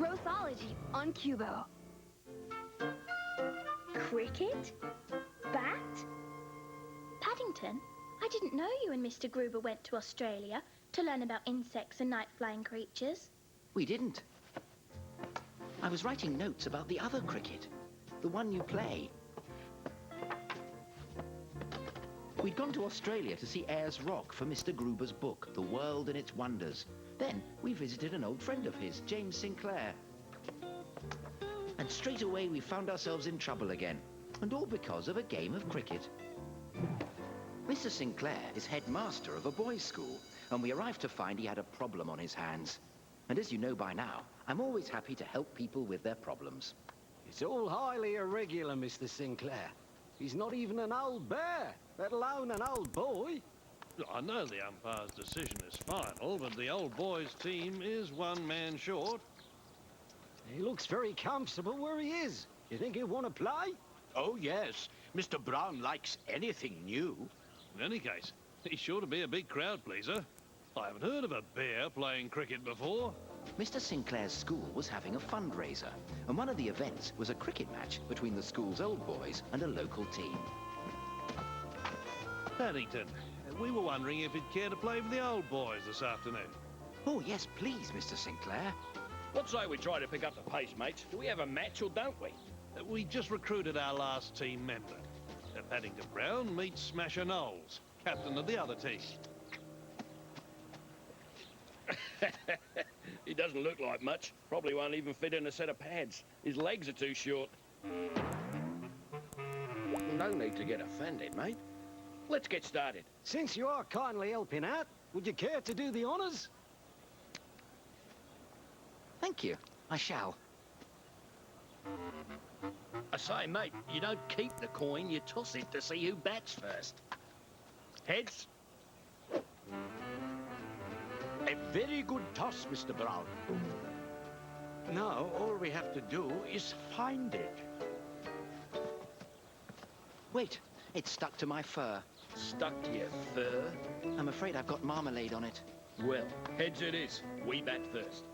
Growthology on Qubo. Cricket? Bat? Paddington, I didn't know you and Mr. Gruber went to Australia to learn about insects and night-flying creatures. We didn't. I was writing notes about the other cricket, the one you play. We'd gone to Australia to see Ayers Rock for Mr. Gruber's book, The World and Its Wonders. Then we visited an old friend of his, James Sinclair. And straight away we found ourselves in trouble again, and all because of a game of cricket. Mr. Sinclair is headmaster of a boys' school, and we arrived to find he had a problem on his hands. And as you know by now, I'm always happy to help people with their problems. It's all highly irregular, Mr. Sinclair. He's not even an old bear, let alone an old boy. I know the umpire's decision is final, but the old boys' team is one man short. He looks very comfortable where he is. You think he'll want to play? Oh, yes. Mr. Brown likes anything new. In any case, he's sure to be a big crowd pleaser. I haven't heard of a bear playing cricket before. Mr. Sinclair's school was having a fundraiser, and one of the events was a cricket match between the school's old boys and a local team. Paddington, we were wondering if you'd care to play for the old boys this afternoon. Oh, yes, please, Mr. Sinclair. What say we try to pick up the pace, mates? Do we have a match or don't we? We just recruited our last team member. Paddington Brown meets Smasher Knowles, captain of the other team. He doesn't look like much. Probably won't even fit in a set of pads. His legs are too short. No need to get offended, mate. Let's get started. Since you are kindly helping out, would you care to do the honours? Thank you. I shall. I say, mate, you don't keep the coin, you toss it to see who bats first. Heads? A very good toss, Mr. Brown. Now, all we have to do is find it. Wait, it's stuck to my fur. Stuck to your fur? I'm afraid I've got marmalade on it. Well, heads it is. We bat first.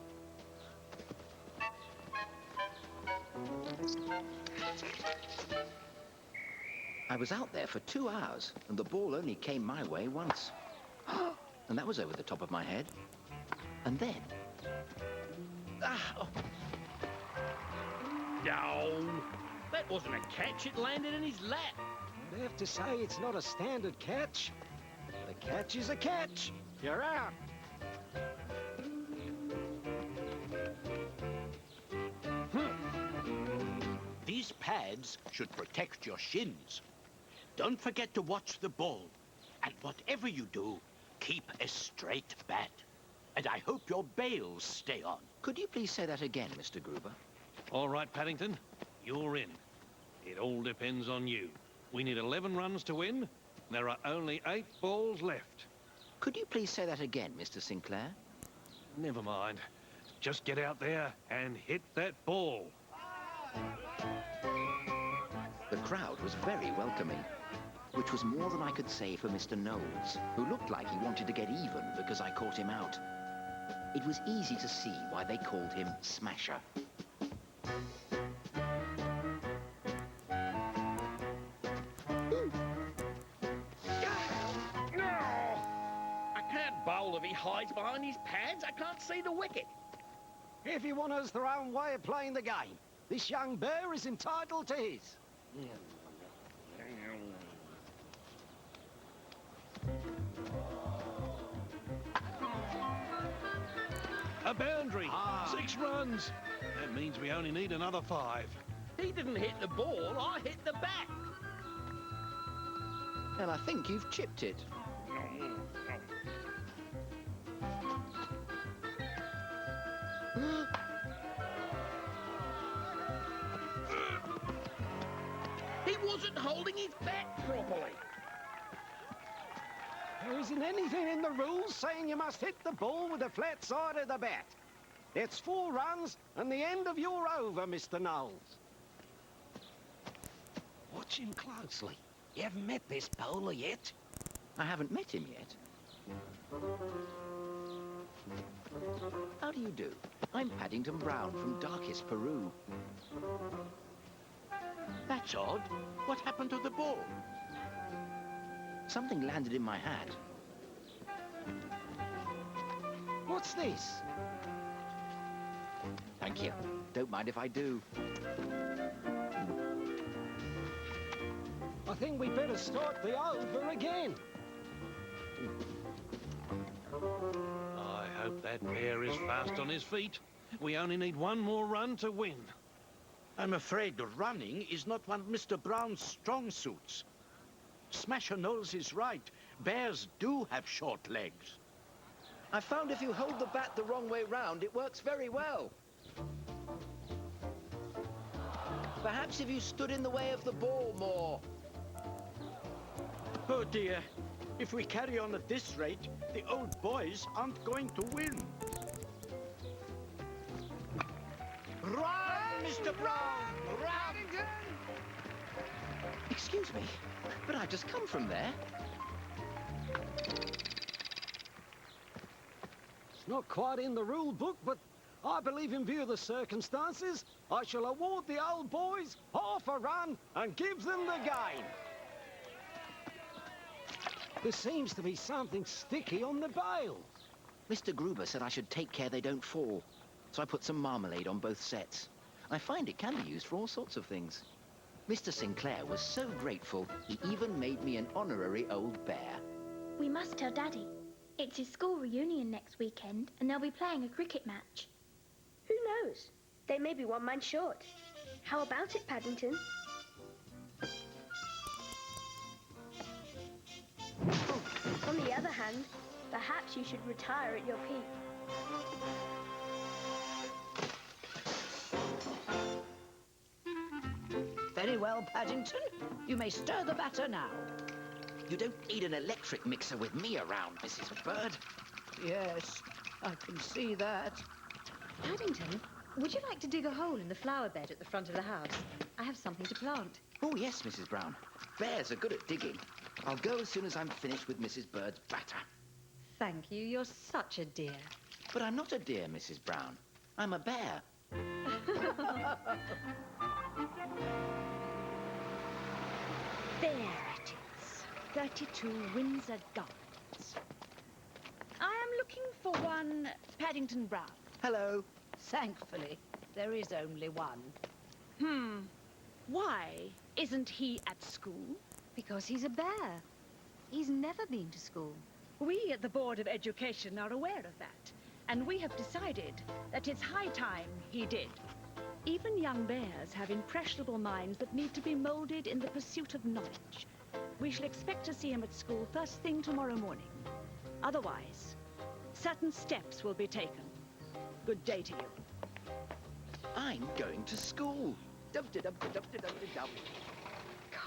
I was out there for 2 hours, and the ball only came my way once. And that was over the top of my head. And then... Oh. No, that wasn't a catch. It landed in his lap. I'd have to say it's not a standard catch. The catch is a catch. You're out. These pads should protect your shins. Don't forget to watch the ball. And whatever you do, keep a straight bat. And I hope your bails stay on. Could you please say that again, Mr. Gruber? All right, Paddington, you're in. It all depends on you. We need 11 runs to win. There are only 8 balls left. Could you please say that again, Mr. Sinclair? Never mind. Just get out there and hit that ball. The crowd was very welcoming, which was more than I could say for Mr. Knowles, who looked like he wanted to get even because I caught him out. It was easy to see why they called him Smasher. I can't bowl if he hides behind his pads. I can't see the wicket. Everyone has their own way of playing the game. This young bear is entitled to his. A boundary! 6 runs! That means we only need another 5. He didn't hit the ball, I hit the bat. And I think you've chipped it. He wasn't holding his bat properly. There isn't anything in the rules saying you must hit the ball with the flat side of the bat. It's 4 runs and the end of your over, Mr. Knowles. Watch him closely. You haven't met this bowler yet. I haven't met him yet. How do you do? I'm Paddington Brown from darkest Peru. That's odd. What happened to the ball? Something landed in my hat. What's this? Thank you. Don't mind if I do. I think we better start the over again. I hope that bear is fast on his feet. We only need one more run to win. I'm afraid running is not one of Mr. Brown's strong suits. Smasher Knowles is right. Bears do have short legs. I found if you hold the bat the wrong way round, it works very well. Perhaps if you stood in the way of the ball more. Oh dear. If we carry on at this rate, the old boys aren't going to win. Run, Mr. Brown! Run! Excuse me, but I've just come from there. It's not quite in the rule book, but I believe in view of the circumstances, I shall award the old boys half a run and give them the game. There seems to be something sticky on the bail. Mr. Gruber said I should take care they don't fall, so I put some marmalade on both sets. I find it can be used for all sorts of things. Mr. Sinclair was so grateful, he even made me an honorary old bear. We must tell Daddy. It's his school reunion next weekend, and they'll be playing a cricket match. Who knows? They may be one man short. How about it, Paddington? On the other hand, perhaps you should retire at your peak. Very well, Paddington. You may stir the batter now. You don't need an electric mixer with me around, Mrs. Bird. Yes, I can see that. Paddington, would you like to dig a hole in the flower bed at the front of the house? I have something to plant. Oh, yes, Mrs. Brown. Bears are good at digging. I'll go as soon as I'm finished with Mrs. Bird's batter. Thank you. You're such a dear. But I'm not a deer, Mrs. Brown. I'm a bear. There it is. 32 Windsor Gardens. I am looking for one Paddington Brown. Hello. Thankfully, there is only one. Why isn't he at school? Because he's a bear. He's never been to school. We at the Board of Education are aware of that, and we have decided that it's high time he did. Even young bears have impressionable minds that need to be molded in the pursuit of knowledge. We shall expect to see him at school first thing tomorrow morning. Otherwise, certain steps will be taken. Good day to you. I'm going to school. Dub-de-dub-de-dub-de-dub-de-dub.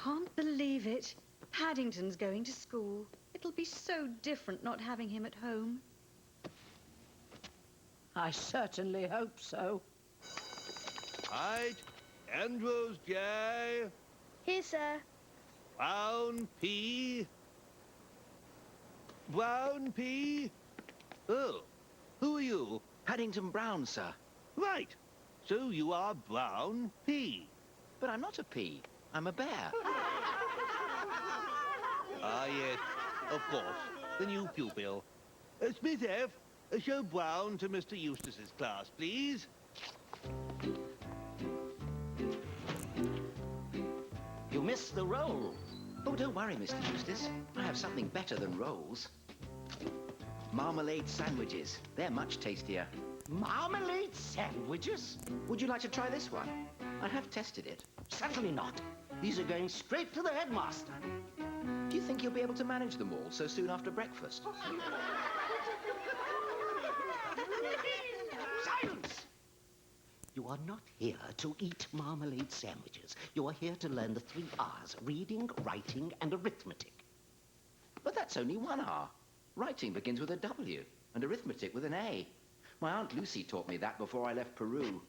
Can't believe it. Paddington's going to school. It'll be so different not having him at home. I certainly hope so. Right, Andrews J. Here, sir. Brown P. Brown P. Oh, who are you? Paddington Brown, sir. Right, so you are Brown P. But I'm not a pea. I'm a bear. Ah, yes, of course, the new pupil. Smith F., show Brown to Mr. Eustace's class, please. You missed the roll. Oh, don't worry, Mr. Eustace. I have something better than rolls. Marmalade sandwiches. They're much tastier. Marmalade sandwiches? Would you like to try this one? I have tested it. Certainly not. These are going straight to the headmaster. Do you think you'll be able to manage them all so soon after breakfast? Silence! You are not here to eat marmalade sandwiches. You are here to learn the 3 R's, reading, writing, and arithmetic. But that's only one R. Writing begins with a W, and arithmetic with an A. My Aunt Lucy taught me that before I left Peru.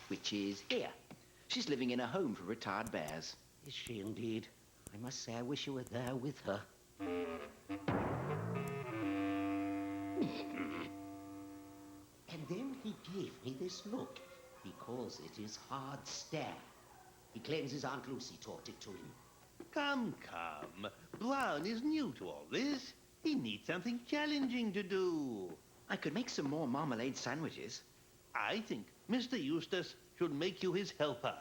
Which is here. She's living in a home for retired bears. Is she indeed? I must say I wish you were there with her. gave me this look. He calls it his hard stare. He claims his Aunt Lucy taught it to him. Come, come. Brown is new to all this. He needs something challenging to do. I could make some more marmalade sandwiches. I think Mr. Eustace should make you his helper.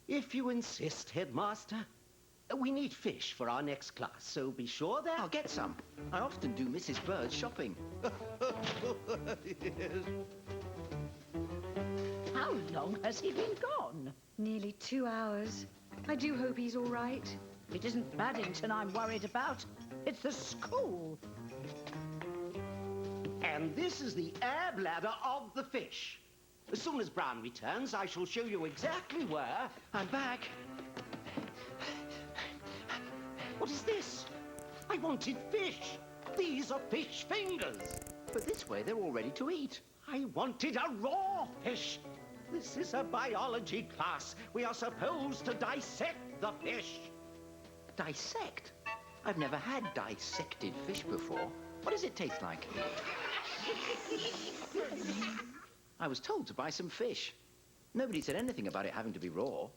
If you insist, Headmaster. We need fish for our next class, so be sure that... I'll get some. I often do Mrs. Bird's shopping. Yes. How long has he been gone? Nearly 2 hours. I do hope he's all right. It isn't Paddington I'm worried about. It's the school. And this is the air bladder of the fish. As soon as Brown returns, I shall show you exactly where... I'm back. What is this? I wanted fish. These are fish fingers. But this way they're all ready to eat. I wanted a raw fish. This is a biology class. We are supposed to dissect the fish. Dissect? I've never had dissected fish before. What does it taste like? I was told to buy some fish. Nobody said anything about it having to be raw.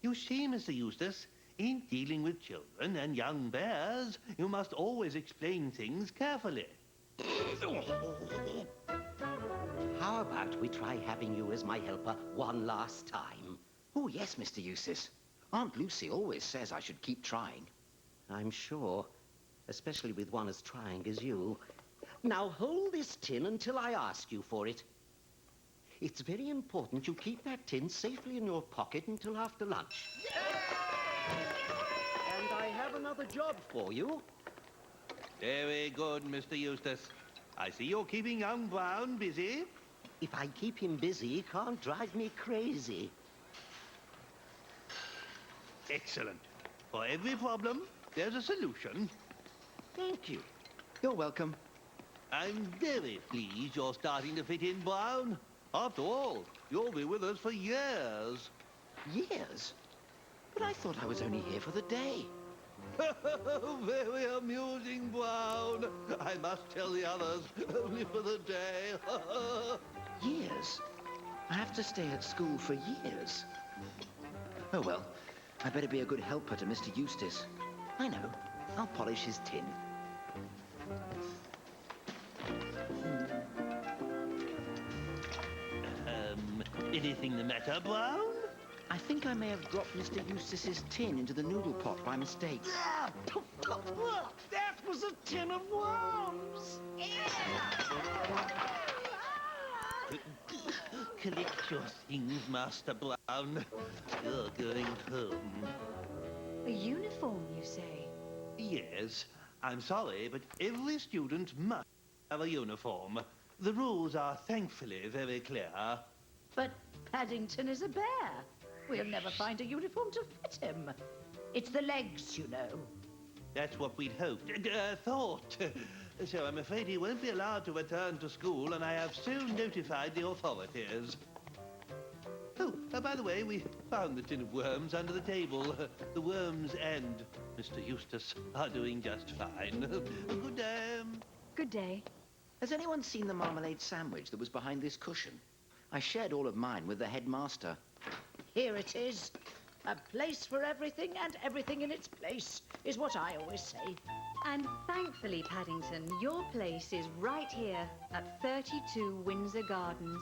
You see, Mr. Eustace, in dealing with children and young bears, you must always explain things carefully. How about we try having you as my helper one last time? Oh, yes, Mr. Eustace. Aunt Lucy always says I should keep trying. I'm sure, especially with one as trying as you. Now hold this tin until I ask you for it. It's very important you keep that tin safely in your pocket until after lunch. And I have another job for you. Very good, Mr. Eustace. I see you're keeping young Brown busy. If I keep him busy, he can't drive me crazy. Excellent. For every problem, there's a solution. Thank you. You're welcome. I'm very pleased you're starting to fit in, Brown. After all, you'll be with us for years. Years? But I thought I was only here for the day. Very amusing, Brown. I must tell the others, only for the day. Years? I have to stay at school for years. Oh, well, I better be a good helper to Mr. Eustace. I know. I'll polish his tin. Anything the matter, Brown? I think I may have dropped Mr. Eustace's tin into the noodle pot by mistake. That was a tin of worms! Collect your things, Master Brown. You're going home. A uniform, you say? Yes. I'm sorry, but every student must have a uniform. The rules are thankfully very clear. But Paddington is a bear. We'll never find a uniform to fit him. It's the legs, you know. That's what we'd hoped, thought. So I'm afraid he won't be allowed to return to school, and I have so notified the authorities. Oh, by the way, we found the tin of worms under the table. The worms and Mr. Eustace are doing just fine. Good day. Good day. Has anyone seen the marmalade sandwich that was behind this cushion? I shared all of mine with the headmaster. Here it is. A place for everything and everything in its place, is what I always say. And thankfully, Paddington, your place is right here at 32 Windsor Gardens.